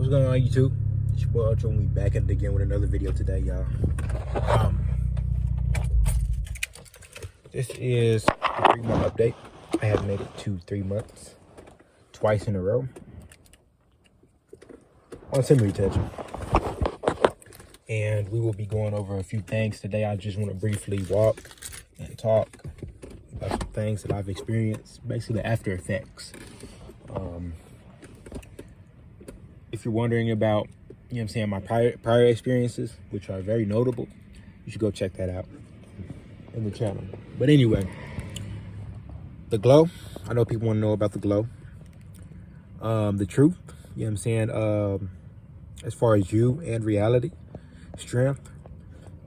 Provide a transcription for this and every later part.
What's going on, YouTube? It's your boy Ultra, and we back at it again with another video today, y'all. This is a 3-month update. I have made it to 3 months, twice in a row, on Semen Retention. And we will be going over a few things today. I just want to briefly walk and talk about some things that I've experienced, basically the after effects. If you're wondering about, my prior experiences, which are very notable, you should go check that out in the channel. But anyway, the glow. I know people want to know about the glow. The truth, as far as you and reality. Strength,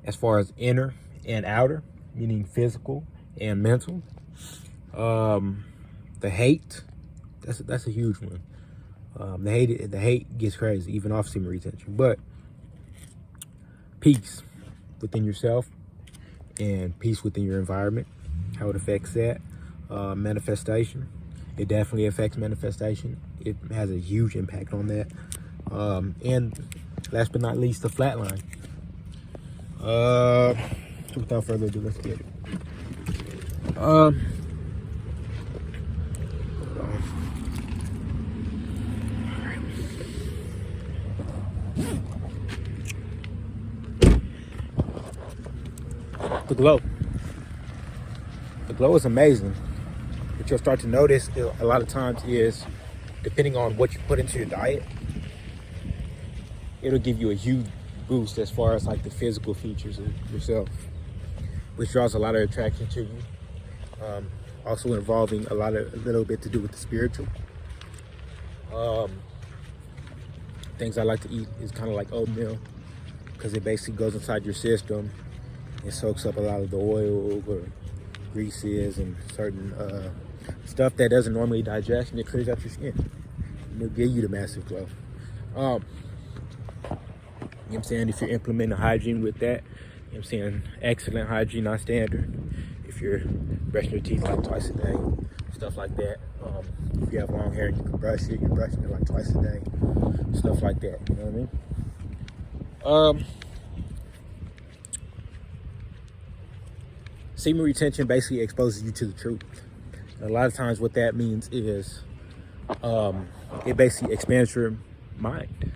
as far as inner and outer, meaning physical and mental. The hate, that's a huge one. The hate gets crazy, even off Semen Retention. But peace within yourself and peace within your environment, how it affects that. Manifestation, it definitely affects manifestation. It has a huge impact on that. And last but not least, the flatline. Without further ado, let's get it. The glow. The glow is amazing. What you'll start to notice a lot of times is, depending on what you put into your diet, it'll give you a huge boost as far as like the physical features of yourself, which draws a lot of attraction to you. Also involving a little bit to do with the spiritual. Things I like to eat is kind of like oatmeal, because it basically goes inside your system. It soaks up a lot of the oil or greases and certain stuff that doesn't normally digest, and it clears out your skin. And it'll give you the massive glow. If you're implementing hygiene with that, excellent hygiene, not standard. If you're brushing your teeth like twice a day, stuff like that. If you have long hair and you can brush it, you're brushing it like twice a day, stuff like that. You know what I mean? Semen retention basically exposes you to the truth. And a lot of times what that means is it basically expands your mind.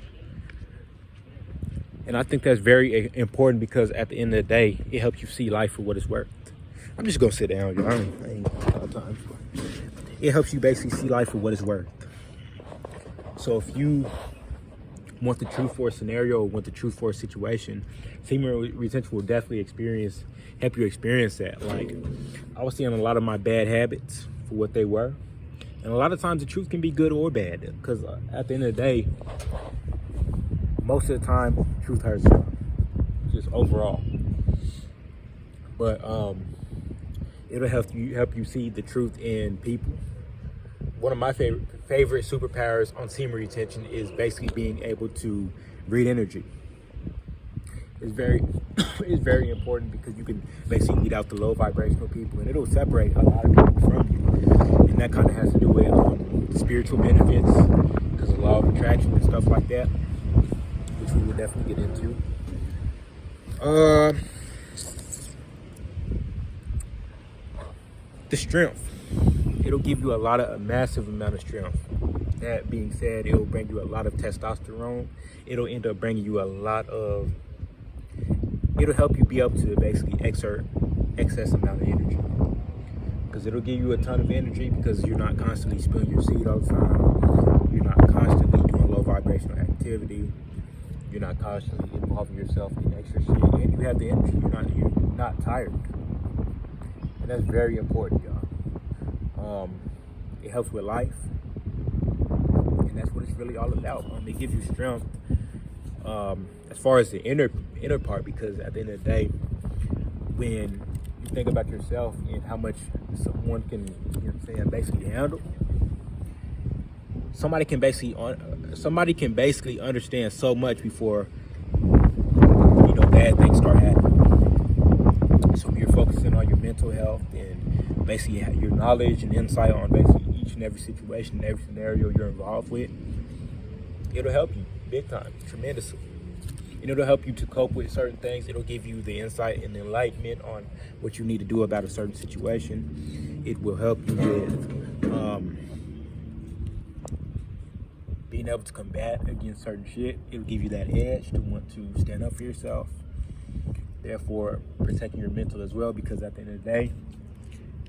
And I think that's very important, because at the end of the day, it helps you see life for what it's worth. I'm just gonna sit down, y'all. I ain't got time. It helps you basically see life for what it's worth. So if you want the truth for a scenario, or want the truth for a situation, Semen retention will definitely help you experience that. Like, I was seeing a lot of my bad habits for what they were. And a lot of times the truth can be good or bad, because at the end of the day, most of the time, truth hurts you, just overall. But it'll help you see the truth in people. One of my favorite superpowers on Semen retention is basically being able to read energy. It's very important, because you can basically weed out the low vibrational people, and it'll separate a lot of people from you. And that kind of has to do with spiritual benefits, because of law of attraction and stuff like that, which we will definitely get into. The strength. It'll give you a massive amount of strength. That being said, it'll bring you a lot of testosterone. It'll end up bringing you it'll help you be able to basically exert excess amount of energy. Because it'll give you a ton of energy, because you're not constantly spilling your seed all the time. You're not constantly doing low vibrational activity. You're not constantly involving yourself in extra shit, and you have the energy. You're not tired, and that's very important, y'all. It helps with life, and that's what it's really all about. It gives you strength as far as the inner part, because at the end of the day, when you think about yourself and how much someone can, basically handle. Somebody can basically understand so much before bad things start happening. So you're focusing on your mental health and basically your knowledge and insight on basically each and every situation, every scenario you're involved with. It'll help you. big time, tremendously. And it'll help you to cope with certain things. It'll give you the insight and enlightenment on what you need to do about a certain situation. It will help you with being able to combat against certain shit. It'll give you that edge to want to stand up for yourself. Therefore, protecting your mental as well, because at the end of the day,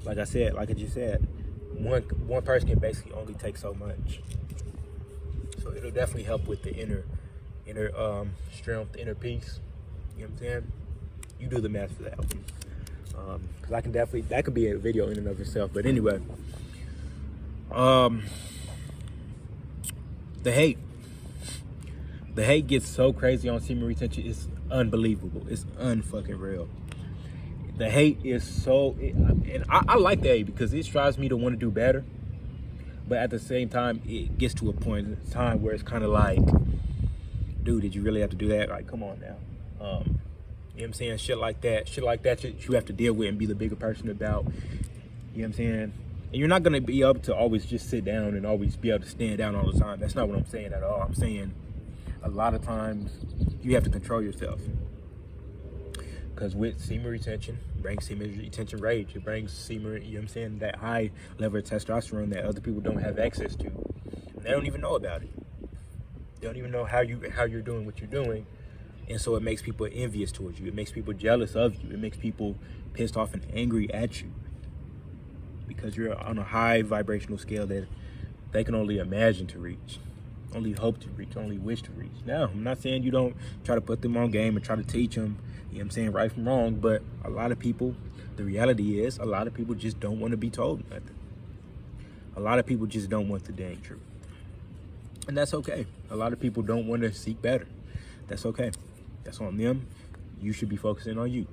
like I just said, one person can basically only take so much. So it'll definitely help with the inner strength, inner peace. You know what I'm saying? You do the math for that one. Because I can definitely, that could be a video in and of itself. But anyway, the hate gets so crazy on semen retention. It's unbelievable. It's unfucking real. The hate is so, and I like the hate because it drives me to want to do better. But at the same time, it gets to a point in time where it's kind of like, dude, did you really have to do that? Like, come on now. You know what I'm saying? Shit like that you have to deal with and be the bigger person about. You know what I'm saying? And you're not going to be able to always just sit down and always be able to stand down all the time. That's not what I'm saying at all. I'm saying a lot of times you have to control yourself. Because with semen retention, brings semen retention rage. It brings semen, you know what I'm saying, that high level of testosterone that other people don't have access to. And they don't even know about it. They don't even know how you're doing what you're doing. And so it makes people envious towards you. It makes people jealous of you. It makes people pissed off and angry at you. Because you're on a high vibrational scale that they can only imagine to reach, only hope to reach, only wish to reach. Now, I'm not saying you don't try to put them on game and try to teach them, you know what I'm saying, right from wrong, but a lot of people, the reality is, a lot of people just don't want to be told nothing. A lot of people just don't want the dang truth. And that's okay. A lot of people don't want to seek better. That's okay. That's on them. You should be focusing on you.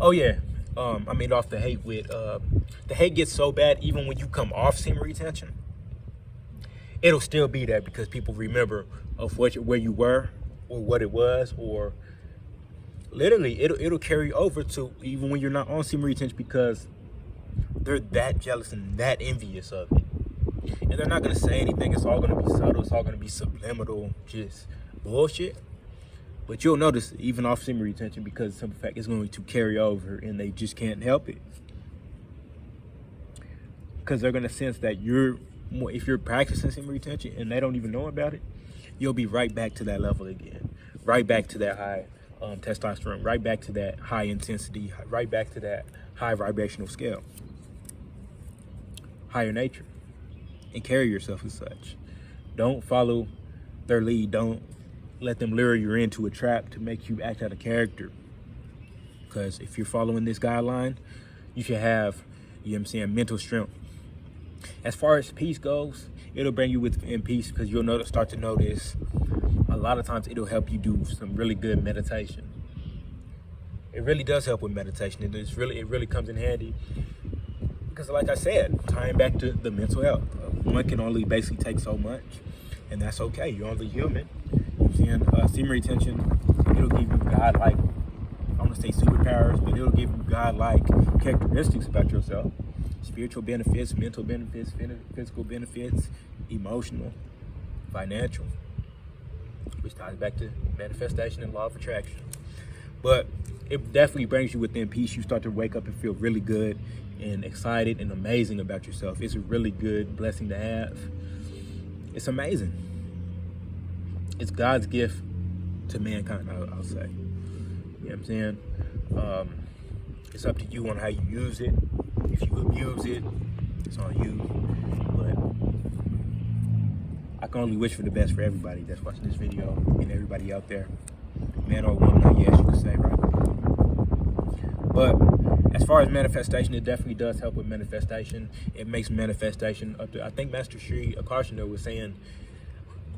Oh yeah, I made off the hate with, the hate gets so bad even when you come off semen retention. It'll still be there because people remember of where you were or what it was, or literally it'll carry over to even when you're not on semen retention because they're that jealous and that envious of it. And they're not gonna say anything. It's all gonna be subtle. It's all gonna be subliminal, just bullshit. But you'll notice even off semen retention because the simple fact it's going to carry over and they just can't help it. Because they're gonna sense that if you're practicing semen retention and they don't even know about it, you'll be right back to that level again. Right back to that high testosterone, right back to that high intensity, right back to that high vibrational scale. Higher nature. And carry yourself as such. Don't follow their lead. Don't let them lure you into a trap to make you act out of character. Because if you're following this guideline, you should have, you know what I'm saying, mental strength. As far as peace goes, it'll bring you in peace because you'll start to notice a lot of times it'll help you do some really good meditation. It really does help with meditation. It really comes in handy. Because like I said, tying back to the mental health, one can only basically take so much, and that's okay. You're only human. You know what I'm saying? Semen retention, it'll give you godlike, I want to say superpowers, but it'll give you godlike characteristics about yourself. Spiritual benefits, mental benefits, physical benefits, emotional, financial, which ties back to manifestation and law of attraction. But it definitely brings you within peace. You start to wake up and feel really good and excited and amazing about yourself. It's a really good blessing to have. It's amazing. It's God's gift to mankind, I'll say. You know what I'm saying? It's up to you on how you use it. If you abuse it, it's on you. But I can only wish for the best for everybody that's watching this video and everybody out there. Man or woman, I guess you could say, right? But as far as manifestation, it definitely does help with manifestation. It makes manifestation up to, I think Master Sri Akarshana was saying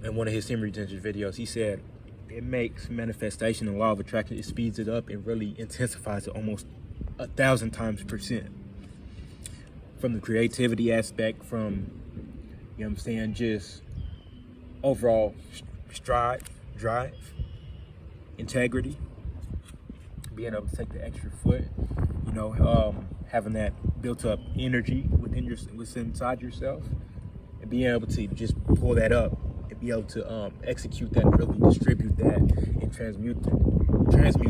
in one of his semen retention videos, he said, it makes manifestation and law of attraction, it speeds it up and really intensifies it almost 1,000 times %. From the creativity aspect, from, you know what I'm saying, just overall drive, integrity, being able to take the extra foot, you know, having that built up energy within inside yourself, and being able to just pull that up and be able to execute that, really distribute that, and transmute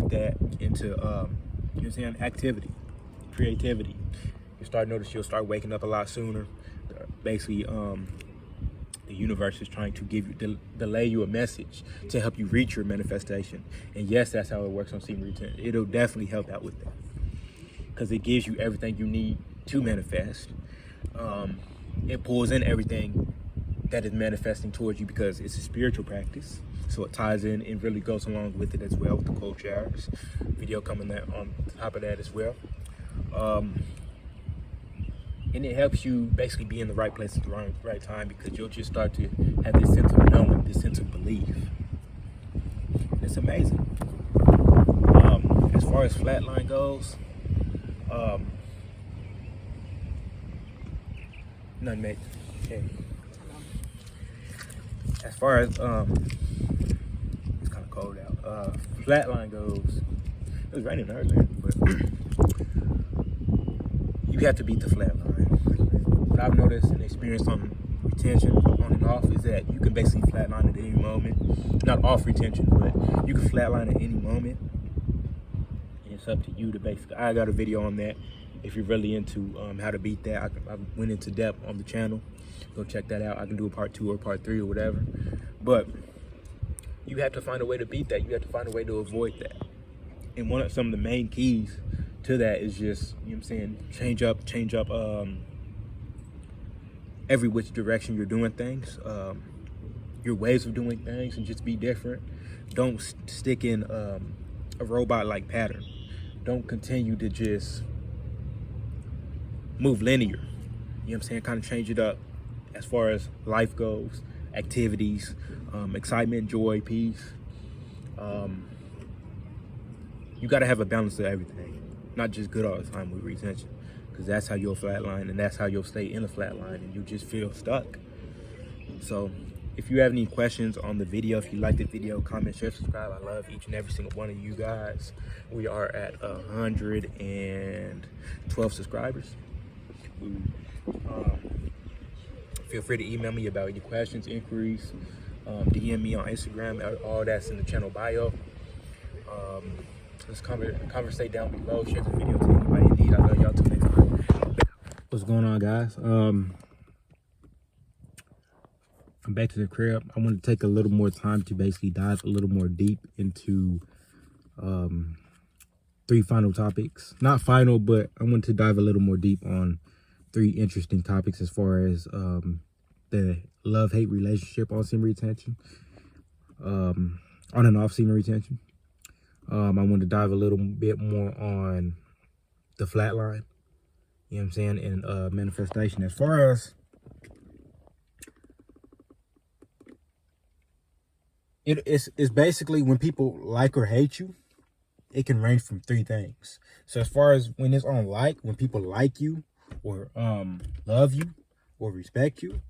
that into you know what I'm saying, activity, creativity. You start notice you'll start waking up a lot sooner. Basically, the universe is trying to give you, delay you a message to help you reach your manifestation. And yes, that's how it works on Semen Retention. It'll definitely help out with that because it gives you everything you need to manifest. It pulls in everything that is manifesting towards you because it's a spiritual practice. So it ties in and really goes along with it as well, with the cold showers. Video coming there on top of that as well. And it helps you basically be in the right place at the right time because you'll just start to have this sense of knowing, this sense of belief. And it's amazing. As far as flatline goes, nothing, mate. Okay. As far as it's kind of cold out. Flatline goes, it was raining earlier, but you have to beat the flatline. What I've noticed and experienced on retention, on and off, is that you can basically flatline at any moment. Not off retention, but you can flatline at any moment. And it's up to you to basically, I got a video on that. If you're really into how to beat that, I went into depth on the channel. Go check that out. I can do a part 2 or part 3 or whatever. But you have to find a way to beat that. You have to find a way to avoid that. And some of the main keys to that is just, you know what I'm saying, change up every which direction you're doing things, your ways of doing things, and just be different. Don't stick in a robot-like pattern. Don't continue to just move linear. You know what I'm saying? Kind of change it up as far as life goes, activities, excitement, joy, peace. You got to have a balance of everything, not just good all the time with retention, because that's how you'll flatline, and that's how you'll stay in a flatline, and you just feel stuck. So if you have any questions on the video, if you like the video, comment, share, subscribe. I love each and every single one of you guys. We are at 112 subscribers. Feel free to email me about any questions, inquiries, DM me on Instagram. All that's in the channel bio. Let's conversate down below. Share the video to anybody in need. I love y'all. Till next time. What's going on, guys? I'm back to the crib. I want to take a little more time to basically dive a little more deep into 3 final topics. Not final, but I want to dive a little more deep on 3 interesting topics as far as the love-hate relationship on semen retention, on and off semen retention. I want to dive a little bit more on the flatline, you know what I'm saying, and manifestation. As far as it's basically when people like or hate you, it can range from 3 things. So as far as when it's on when people like you or love you or respect you,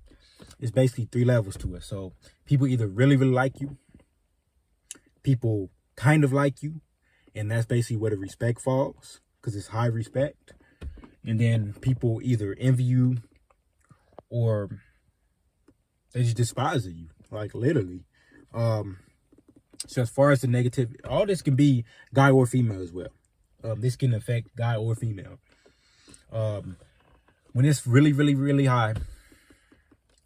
it's basically 3 levels to it. So people either really, really like you, people kind of like you, and that's basically where the respect falls, because it's high respect. And then people either envy you or they just despise you, like literally. So as far as the negative, all this can be guy or female as well. This can affect guy or female. When it's really, really, really high,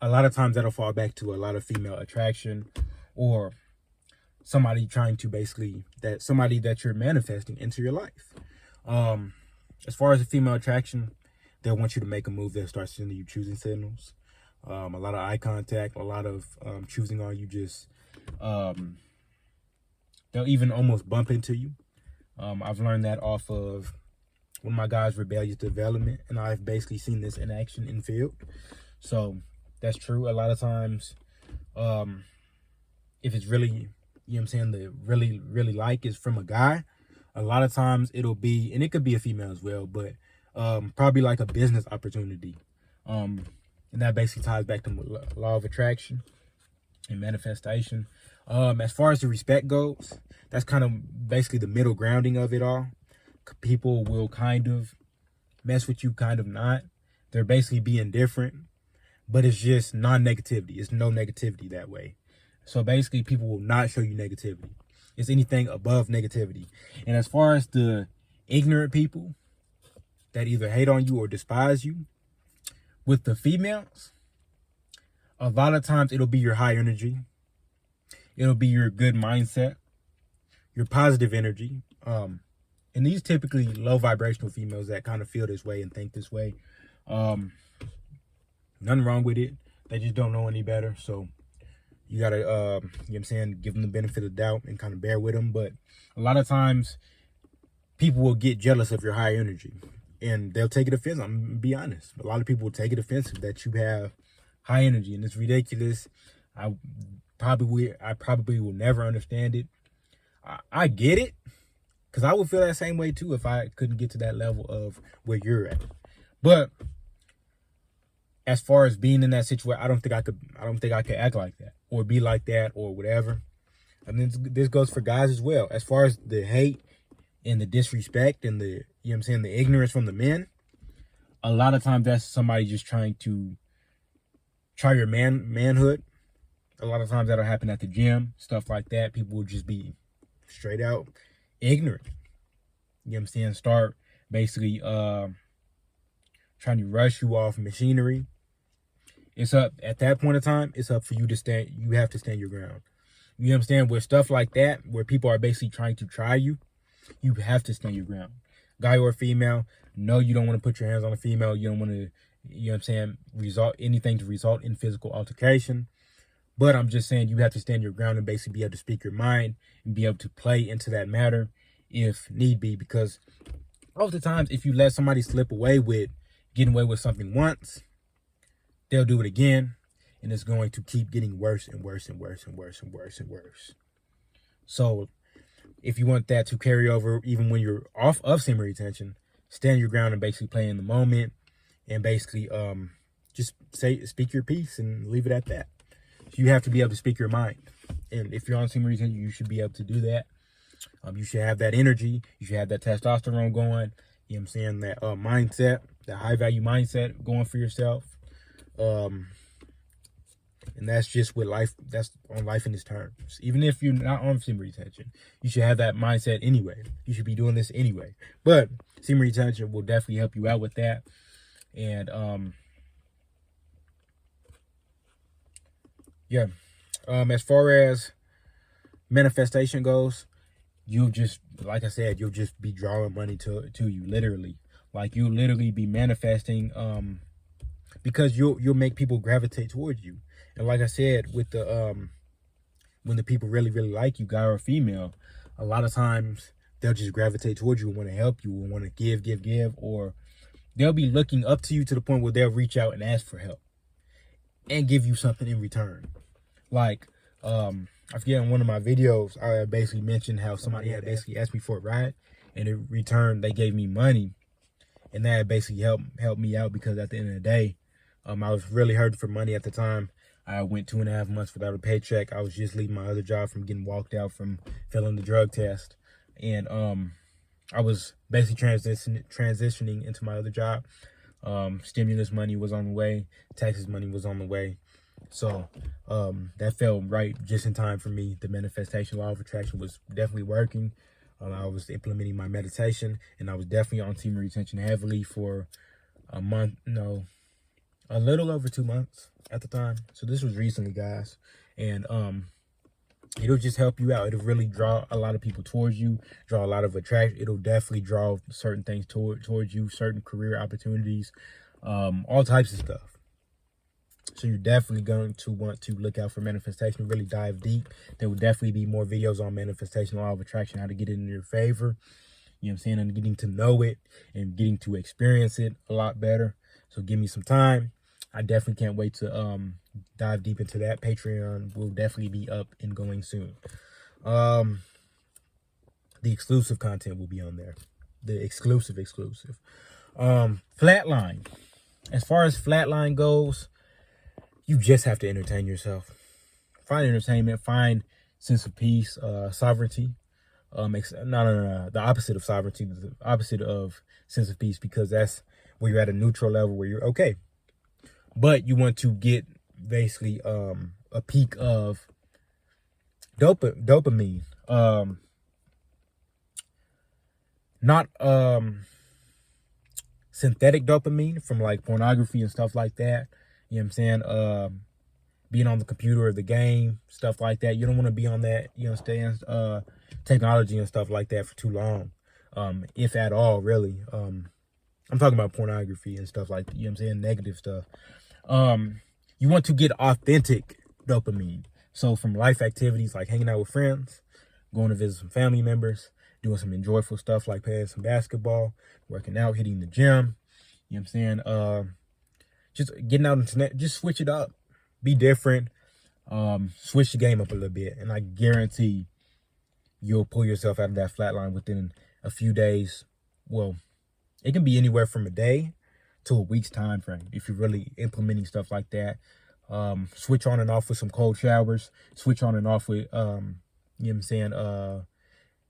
a lot of times that'll fall back to a lot of female attraction, or somebody trying to basically, somebody that you're manifesting into your life. As far as the female attraction, they'll want you to make a move. They'll start sending you choosing signals, a lot of eye contact, a lot of choosing on you. Just they'll even almost bump into you. I've learned that off of one of my guys' rebellious development, and I've basically seen this in action in field. So that's true. A lot of times, if it's really, you know what I'm saying, the really, really like is from a guy, a lot of times it'll be, and it could be a female as well, but probably like a business opportunity. And that basically ties back to law of attraction and manifestation. As far as the respect goes, that's kind of basically the middle grounding of it all. People will kind of mess with you, kind of not. They're basically being different, but it's just non-negativity. It's no negativity that way. So basically, people will not show you negativity. It's anything above negativity. And as far as the ignorant people that either hate on you or despise you, with the females, a lot of times it'll be your high energy. It'll be your good mindset, your positive energy. And these typically low vibrational females that kind of feel this way and think this way. Nothing wrong with it. They just don't know any better. So you gotta, you know what I'm saying, give them the benefit of the doubt and kind of bear with them. But a lot of times people will get jealous of your high energy and they'll take it offensive. I'm gonna be honest. A lot of people will take it offensive that you have high energy, and it's ridiculous. I probably will never understand it. I get it, because I would feel that same way too if I couldn't get to that level of where you're at. But as far as being in that situation, I don't think I could act like that or be like that or whatever. I mean, this goes for guys as well. As far as the hate and the disrespect and the, you know what I'm saying, the ignorance from the men, a lot of times that's somebody just trying to try your manhood. A lot of times that'll happen at the gym, stuff like that. People will just be straight out ignorant. You know what I'm saying? Start basically trying to rush you off machinery. It's up at that point in time, it's up for you to stand. You have to stand your ground. You understand? With stuff like that, where people are basically trying to try you, you have to stand your ground. Guy or female, no, you don't want to put your hands on a female. You don't want to, you know what I'm saying, result in physical altercation. But I'm just saying you have to stand your ground and basically be able to speak your mind and be able to play into that matter if need be. Because oftentimes, if you let somebody slip away with getting away with something once, they'll do it again, and it's going to keep getting worse and worse and worse and worse and worse and worse. So if you want that to carry over even when you're off of semen retention, stand your ground and basically play in the moment and basically just speak your piece and leave it at that. You have to be able to speak your mind. And if you're on semen retention, you should be able to do that. You should have that energy. You should have that testosterone going. You know what I'm saying? That mindset, that high value mindset going for yourself. And that's just with life. That's on life in its terms. Even if you're not on semen retention, you should have that mindset anyway. You should be doing this anyway. But semen retention will definitely help you out with that. And yeah. As far as manifestation goes, you'll just, like I said, you'll just be drawing money to you, literally. Like, you'll literally be manifesting because you'll make people gravitate towards you. And like I said, with the when the people really, really like you, guy or female, a lot of times they'll just gravitate towards you and want to help you and want to give, or they'll be looking up to you to the point where they'll reach out and ask for help and give you something in return. Like, I forget, in one of my videos, I basically mentioned how somebody had basically asked me for a ride, and in return, they gave me money. And that basically helped me out, because at the end of the day, I was really hurting for money at the time. I went 2.5 months without a paycheck. I was just leaving my other job from getting walked out from failing the drug test. And I was basically transitioning into my other job. Stimulus money was on the way. Taxes money was on the way. So that felt right just in time for me. The manifestation law of attraction was definitely working. I was implementing my meditation, and I was definitely on semen retention heavily for a month. No, a little over 2 months at the time. So this was recently, guys. And it'll just help you out. It'll really draw a lot of people towards you, draw a lot of attraction. It'll definitely draw certain things towards you, certain career opportunities, all types of stuff. So you're definitely going to want to look out for manifestation, really dive deep. There will definitely be more videos on manifestation, law of attraction, how to get it in your favor. You know what I'm saying? And getting to know it and getting to experience it a lot better. So give me some time. I definitely can't wait to dive deep into that. Patreon will definitely be up and going soon. The exclusive content will be on there. The exclusive. Flatline. As far as flatline goes, you just have to entertain yourself. Find entertainment. Find sense of peace, sovereignty. No. The opposite of sovereignty. The opposite of sense of peace, because that's where you're at a neutral level where you're okay. but you want to get basically a peak of dopamine, not synthetic dopamine from like pornography and stuff like that. You know what I'm saying? Being on the computer or the game, stuff like that. You don't want to be on that, you understand, technology and stuff like that for too long, if at all, really. I'm talking about pornography and stuff like that, you know what I'm saying, negative stuff. You want to get authentic dopamine. So from life activities like hanging out with friends, going to visit some family members, doing some enjoyable stuff like playing some basketball, working out, hitting the gym, you know what I'm saying? Just getting out into net, just switch it up. Be different. Switch the game up a little bit. And I guarantee you'll pull yourself out of that flat line within a few days. Well, it can be anywhere from a day to a week's time frame if you're really implementing stuff like that. Switch on and off with some cold showers. Switch on and off with, you know what I'm saying,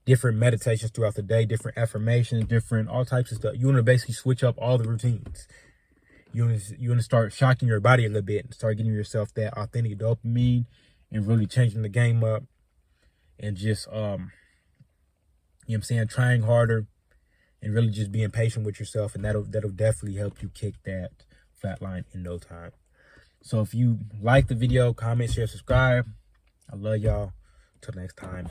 different meditations throughout the day, different affirmations, different, all types of stuff. You want to basically switch up all the routines. You want to start shocking your body a little bit and start getting yourself that authentic dopamine and really changing the game up and just, you know what I'm saying, trying harder and really just being patient with yourself. And that'll definitely help you kick that flat line in no time. So if you like the video, comment, share, subscribe. I love y'all. Till next time.